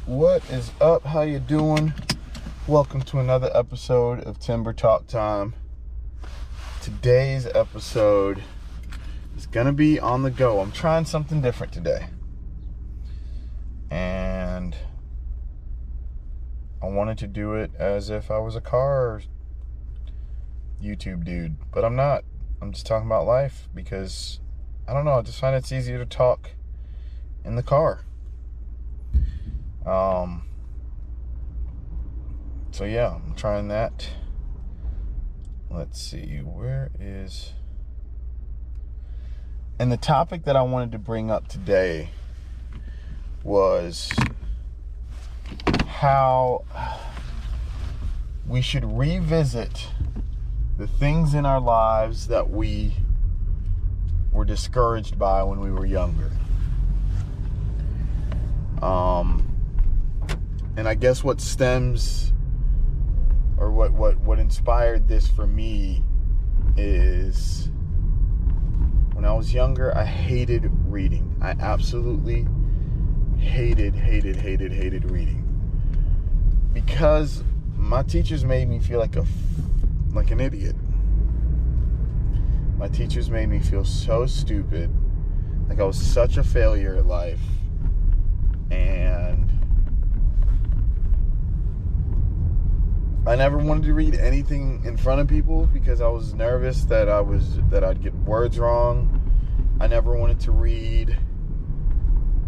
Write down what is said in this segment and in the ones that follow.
What is up? How you doing? Welcome to another episode of Timber Talk Time. Today's episode is gonna be on the go. I'm trying something different today, and I wanted to do it as if I was a car YouTube dude, but I'm not. I'm just talking about life because I don't know. I just find it's easier to talk in the car. So yeah, I'm trying that. Let's see, and the topic that I wanted to bring up today was how we should revisit the things in our lives that we were discouraged by when we were younger. And I guess what stems or what inspired this for me is when I was younger, I hated reading. I absolutely hated reading because my teachers made me feel like an idiot. My teachers made me feel so stupid, like I was such a failure at life. And I never wanted to read anything in front of people because I was nervous that I'd get words wrong. I never wanted to read.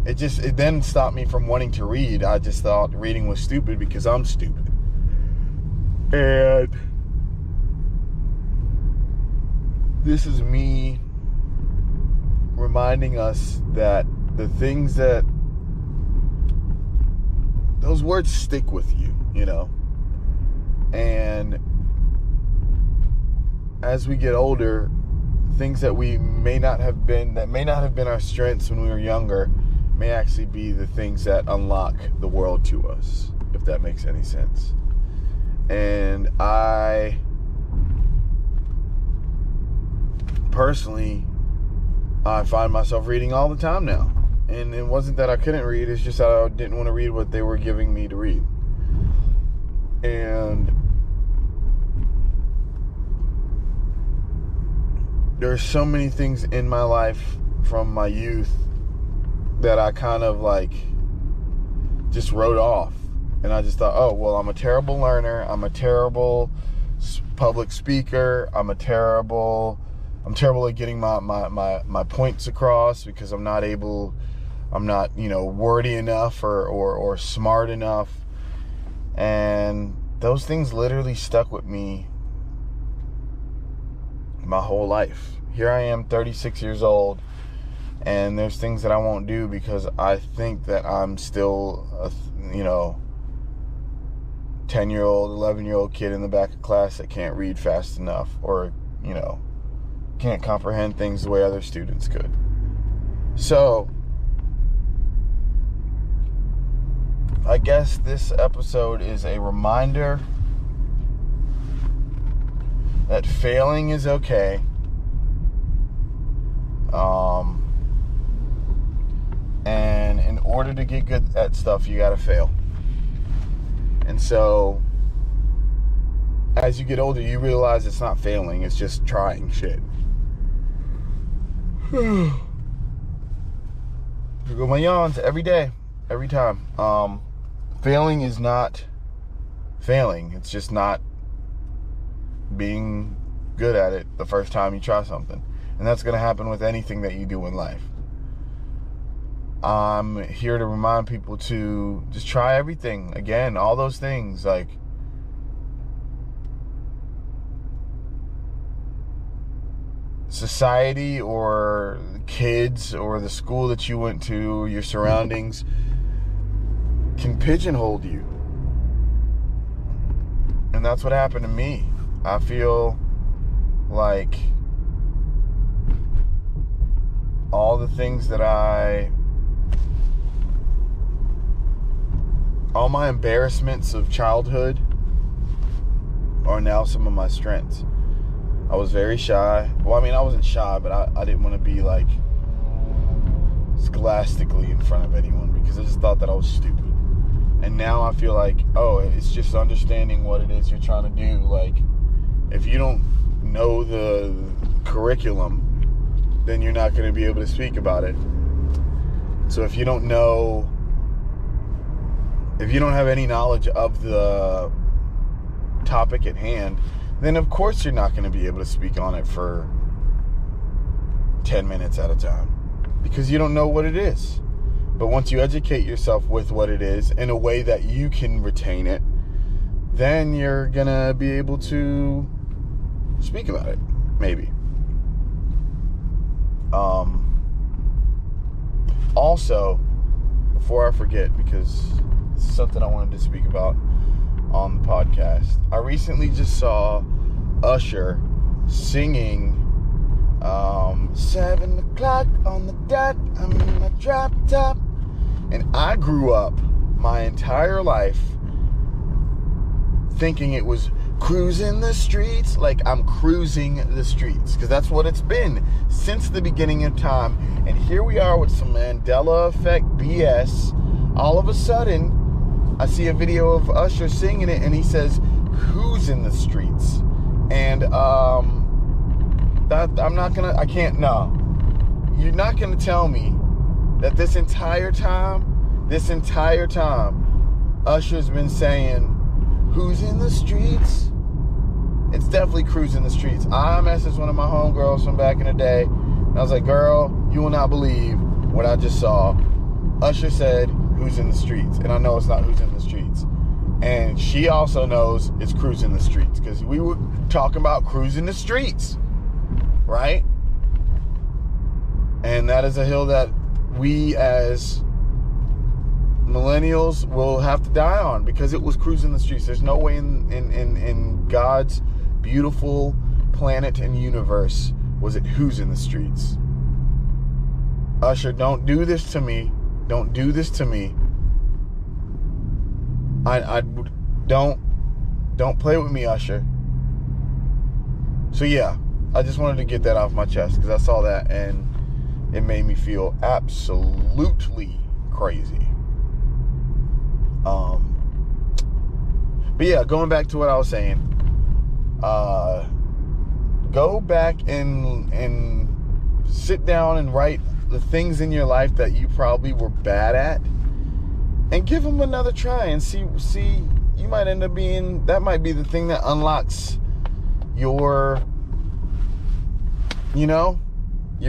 It then stopped me from wanting to read. I just thought reading was stupid because I'm stupid. And this is me reminding us that the things that those words stick with you, you know. And as we get older, things that may not have been our strengths when we were younger may actually be the things that unlock the world to us, if that makes any sense. And I personally, I find myself reading all the time now. And it wasn't that I couldn't read, it's just that I didn't want to read what they were giving me to read. And there's so many things in my life from my youth that I kind of just wrote off. And I just thought, oh, well, I'm a terrible learner. I'm a terrible public speaker. I'm terrible at getting my points across because I'm not, wordy enough or smart enough. And those things literally stuck with me my whole life. Here I am, 36 years old, and there's things that I won't do because I think that I'm still a 10-year-old, 11-year-old kid in the back of class that can't read fast enough or, can't comprehend things the way other students could. So I guess this episode is a reminder that failing is okay. And in order to get good at stuff, you gotta fail. And so, as you get older, you realize it's not failing, it's just trying shit. I go my yawns every day, every time. Failing is not failing. It's just not being good at it the first time you try something. And that's going to happen with anything that you do in life. I'm here to remind people to just try everything. Again, all those things like society or kids or the school that you went to, your surroundings can pigeonhole you. And that's what happened to me. I feel like all the things that all my embarrassments of childhood are now some of my strengths. I was very shy. Well, I mean, I wasn't shy, but I didn't want to be like scholastically in front of anyone because I just thought that I was stupid. And now I feel like, oh, it's just understanding what it is you're trying to do. Like, if you don't know the curriculum, then you're not going to be able to speak about it. So if you don't have any knowledge of the topic at hand, then of course you're not going to be able to speak on it for 10 minutes at a time, because you don't know what it is. But once you educate yourself with what it is in a way that you can retain it, then you're going to be able to speak about it, maybe. Also, before I forget, because this is something I wanted to speak about on the podcast, I recently just saw Usher singing 7 o'clock on the dot, I'm in my drop top. And I grew up my entire life thinking it was cruising the streets, like I'm cruising the streets, because that's what it's been since the beginning of time. And here we are with some Mandela effect BS. All of a sudden, I see a video of Usher singing it, and he says, "Who's in the streets?" And you're not gonna tell me that this entire time, Usher's been saying, "Who's in the streets?" It's definitely cruising the streets. I messaged one of my homegirls from back in the day, and I was like, "Girl, you will not believe what I just saw. Usher said, 'Who's in the streets?'" And I know it's not "Who's in the streets." And she also knows it's cruising the streets, because we were talking about cruising the streets, right? And that is a hill that we as millennials will have to die on, because it was cruising the streets. There's no way in God's beautiful planet and universe was it "Who's in the streets." Usher, don't do this to me. Don't do this to me. Don't play with me, Usher. So yeah, I just wanted to get that off my chest, because I saw that and it made me feel absolutely crazy. But yeah, going back to what I was saying, go back and sit down and write the things in your life that you probably were bad at, and give them another try, and see you might end up being, that might be the thing that unlocks your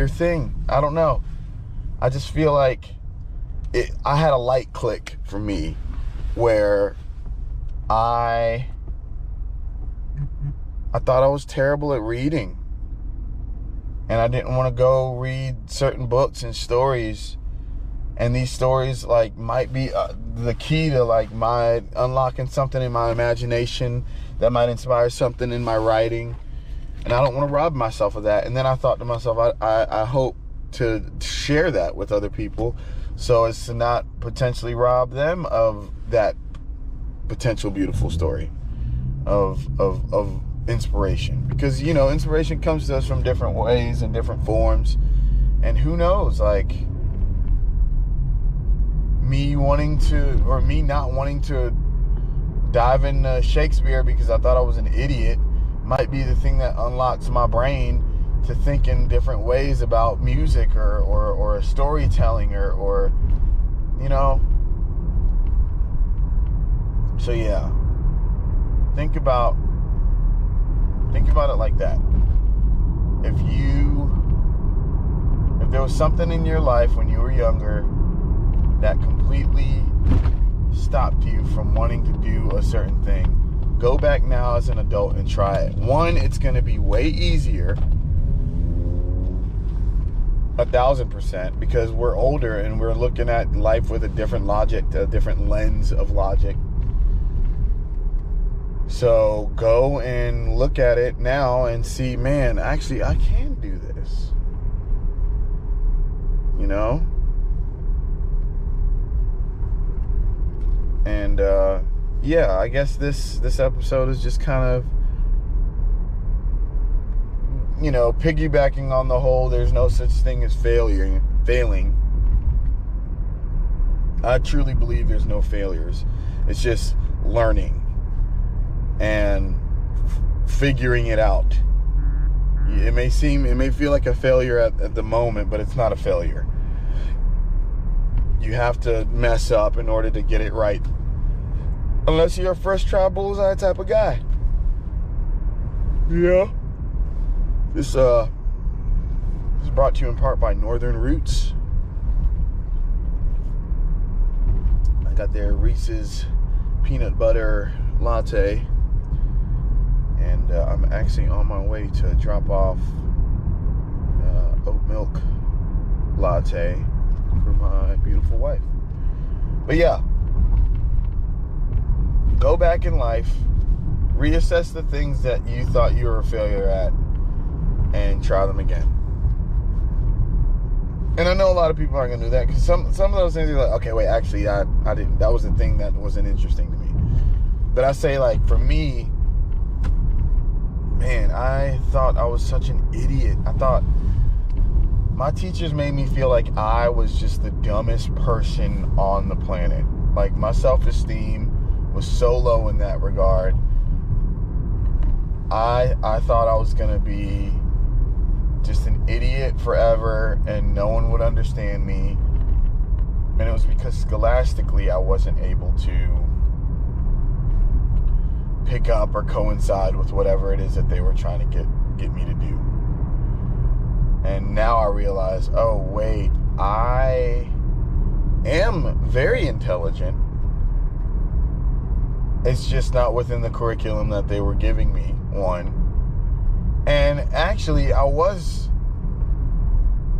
thing. I don't know. I just feel like I had a light click for me where I thought I was terrible at reading, and I didn't want to go read certain books and stories, and these stories like might be the key to like my unlocking something in my imagination that might inspire something in my writing, and I don't want to rob myself of that. And then I thought to myself, I hope to share that with other people, so as to not potentially rob them of that potential beautiful story of inspiration. Because, inspiration comes to us from different ways and different forms. And who knows, like, me not wanting to dive into Shakespeare because I thought I was an idiot might be the thing that unlocks my brain to think in different ways about music or storytelling or so yeah, think about it like that. If there was something in your life when you were younger that completely stopped you from wanting to do a certain thing, go back now as an adult and try it. One, it's going to be way easier, 1,000%, because we're older and we're looking at life with a different logic, a different lens of logic. So go and look at it now and see, man, actually I can do this. And yeah, I guess this episode is just kind of piggybacking on the whole there's no such thing as failing I truly believe there's no failures. It's just learning and figuring it out. It may feel like a failure at the moment, but it's not a failure. You have to mess up in order to get it right. Unless you're a first try bullseye type of guy. Yeah. This is brought to you in part by Northern Roots. I got their Reese's peanut butter latte. And I'm actually on my way to drop off oat milk latte for my beautiful wife. But yeah, go back in life, reassess the things that you thought you were a failure at, and try them again. And I know a lot of people aren't gonna do that, because some of those things are like, okay, wait, actually, I didn't. That was the thing that wasn't interesting to me. But I say, like, for me, man, I thought I was such an idiot. I thought my teachers made me feel like I was just the dumbest person on the planet. Like, my self-esteem was so low in that regard. I thought I was going to be just an idiot forever and no one would understand me. And it was because scholastically I wasn't able to pick up or coincide with whatever it is that they were trying to get me to do. And now I realize, oh wait, I am very intelligent. It's just not within the curriculum that they were giving me, one. And actually, I was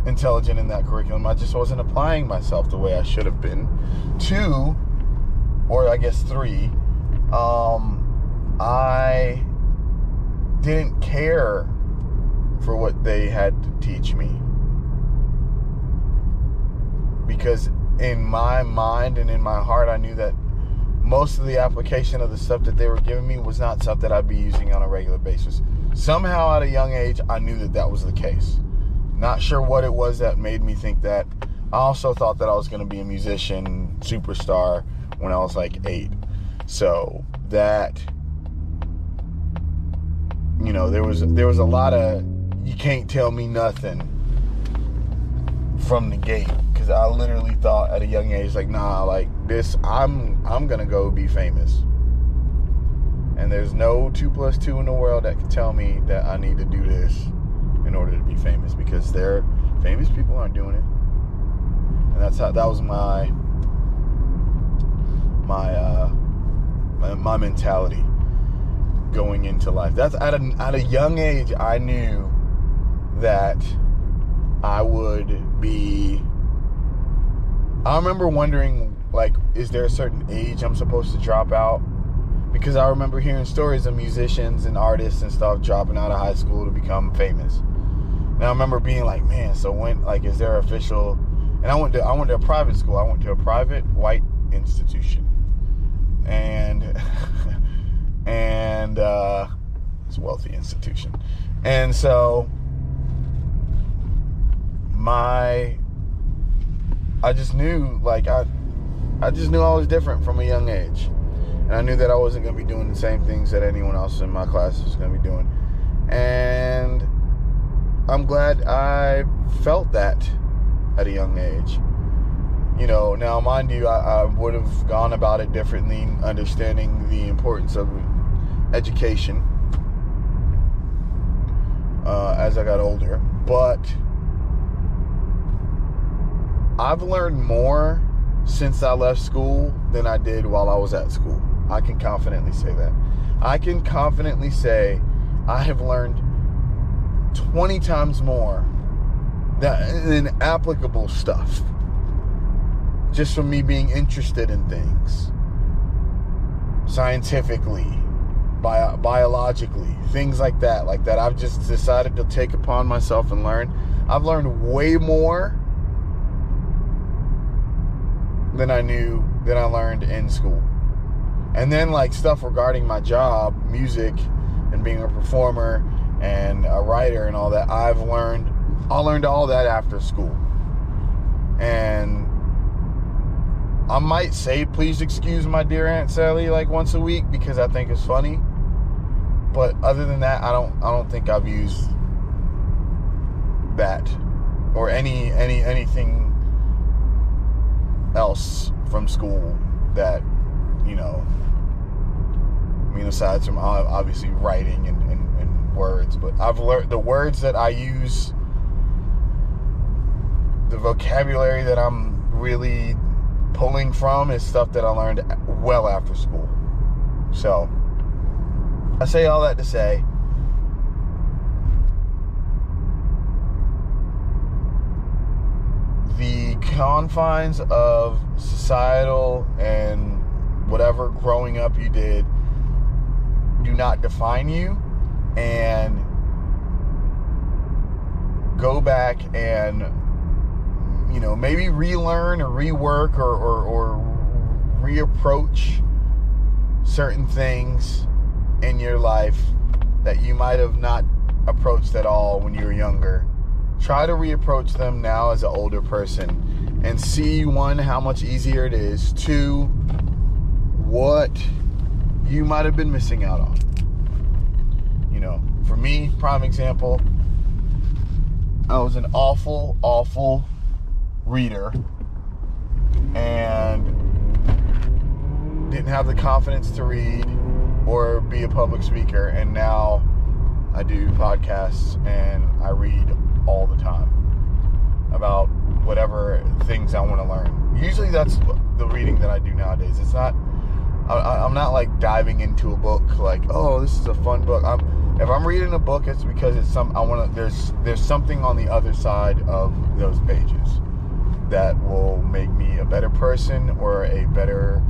intelligent in that curriculum. I just wasn't applying myself the way I should have been. Two, or I guess three, I didn't care for what they had to teach me. Because in my mind and in my heart, I knew that most of the application of the stuff that they were giving me was not stuff that I'd be using on a regular basis. Somehow at a young age, I knew that that was the case. Not sure what it was that made me think that. I also thought that I was going to be a musician, superstar, when I was like 8. So that, you know, there was a lot of, you can't tell me nothing from the gate. Because I literally thought at a young age, like, nah, like this, I'm gonna go be famous. And there's no 2 + 2 in the world that can tell me that I need to do this in order to be famous, because famous people aren't doing it. And that was my mentality going into life. That's at a young age, I knew that I would be. I remember wondering, like, is there a certain age I'm supposed to drop out? Because I remember hearing stories of musicians and artists and stuff dropping out of high school to become famous. And I remember being like, man, so when, like, is there official? And I went to a private school. I went to a private white institution, and it's a wealthy institution, and so I just knew, like, I just knew I was different from a young age. And I knew that I wasn't going to be doing the same things that anyone else in my class was going to be doing. And I'm glad I felt that at a young age. You know, now, mind you, I would have gone about it differently, understanding the importance of education as I got older. But I've learned more since I left school than I did while I was at school. I can confidently say that. I can confidently say I have learned 20 times more than applicable stuff, just from me being interested in things, scientifically, biologically, things like that I've just decided to take upon myself and learn. I've learned way more than I learned in school. And then, like, stuff regarding my job, music, and being a performer and a writer and all that, I learned all that after school. And I might say, please excuse my dear Aunt Sally, like once a week, because I think it's funny. But other than that, I don't think I've used that or anything else from school that, you know, I mean, aside from obviously writing and words, but I've learned the words that I use, the vocabulary that I'm really pulling from is stuff that I learned well after school. So I say all that to say, the confines of societal and whatever growing up you did do not define you, and go back and, you know, maybe relearn or rework or reapproach certain things in your life that you might have not approached at all when you were younger. Try to reapproach them now as an older person and see, one, how much easier it is, two, what you might have been missing out on. You know, for me, prime example, I was an awful reader and didn't have the confidence to read or be a public speaker, and now I do podcasts and I read all the time about whatever things I want to learn. Usually that's the reading that I do nowadays. It's not, I'm not like diving into a book like, oh, this is a fun book. If I'm reading a book, it's because it's there's something on the other side of those pages that will make me a better person or a better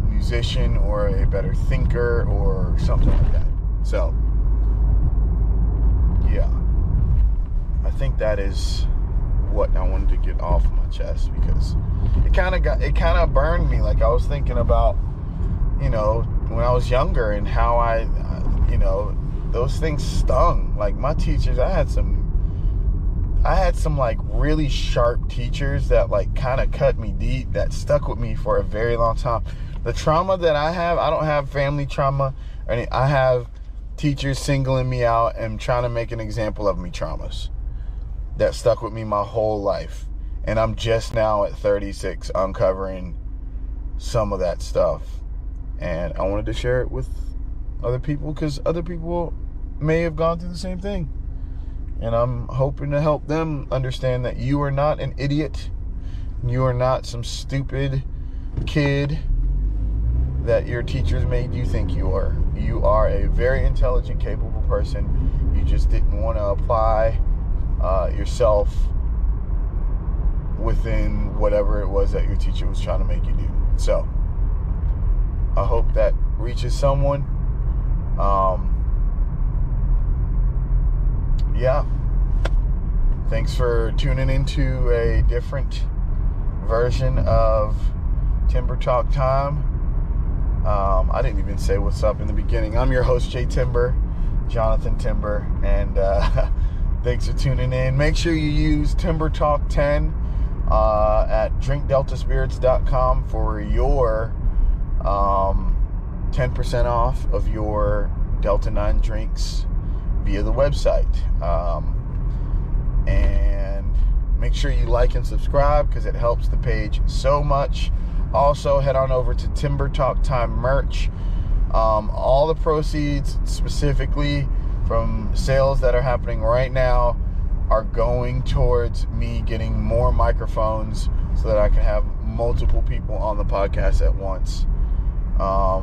musician or a better thinker or something like that. So yeah, I think that is what I wanted to get off my chest, because it kind of burned me. Like, I was thinking about, you know, when I was younger and how I you know, those things stung. Like, my teachers, I had some like really sharp teachers that like kind of cut me deep, that stuck with me for a very long time. The trauma that I have, I don't have family trauma or anything. I have teachers singling me out and trying to make an example of me traumas that stuck with me my whole life. And I'm just now at 36 uncovering some of that stuff. And I wanted to share it with other people because other people may have gone through the same thing. And I'm hoping to help them understand that you are not an idiot. You are not some stupid kid that your teachers made you think you are. You are a very intelligent, capable person. You just didn't want to apply yourself within whatever it was that your teacher was trying to make you do. So I hope that reaches someone. Yeah. Thanks for tuning into a different version of Timber Talk Time. I didn't even say what's up in the beginning. I'm your host, Jay Timber, Jonathan Timber, and thanks for tuning in. Make sure you use Timber Talk 10 at drinkdeltaspirits.com for your 10% off of your Delta 9 drinks via the website. And make sure you like and subscribe because it helps the page so much. Also, head on over to Timber Talk Time merch. All the proceeds, specifically from sales that are happening right now, are going towards me getting more microphones so that I can have multiple people on the podcast at once. I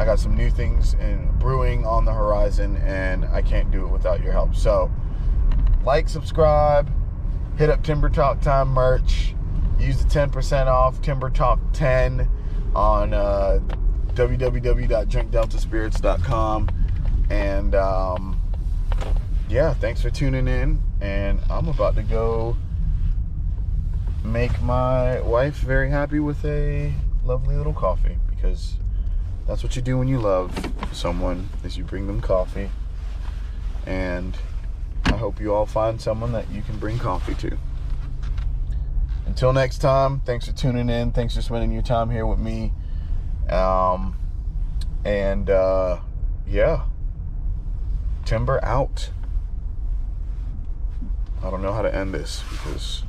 got some new things in brewing on the horizon, and I can't do it without your help. So, like, subscribe, hit up Timber Talk Time merch, use the 10% off Timber Talk 10 on www.drinkdeltaspirits.com. And yeah, thanks for tuning in. And I'm about to go make my wife very happy with a lovely little coffee, because that's what you do when you love someone, is you bring them coffee. And I hope you all find someone that you can bring coffee to. Until next time, thanks for tuning in. Thanks for spending your time here with me. Yeah, Timber out. I don't know how to end this because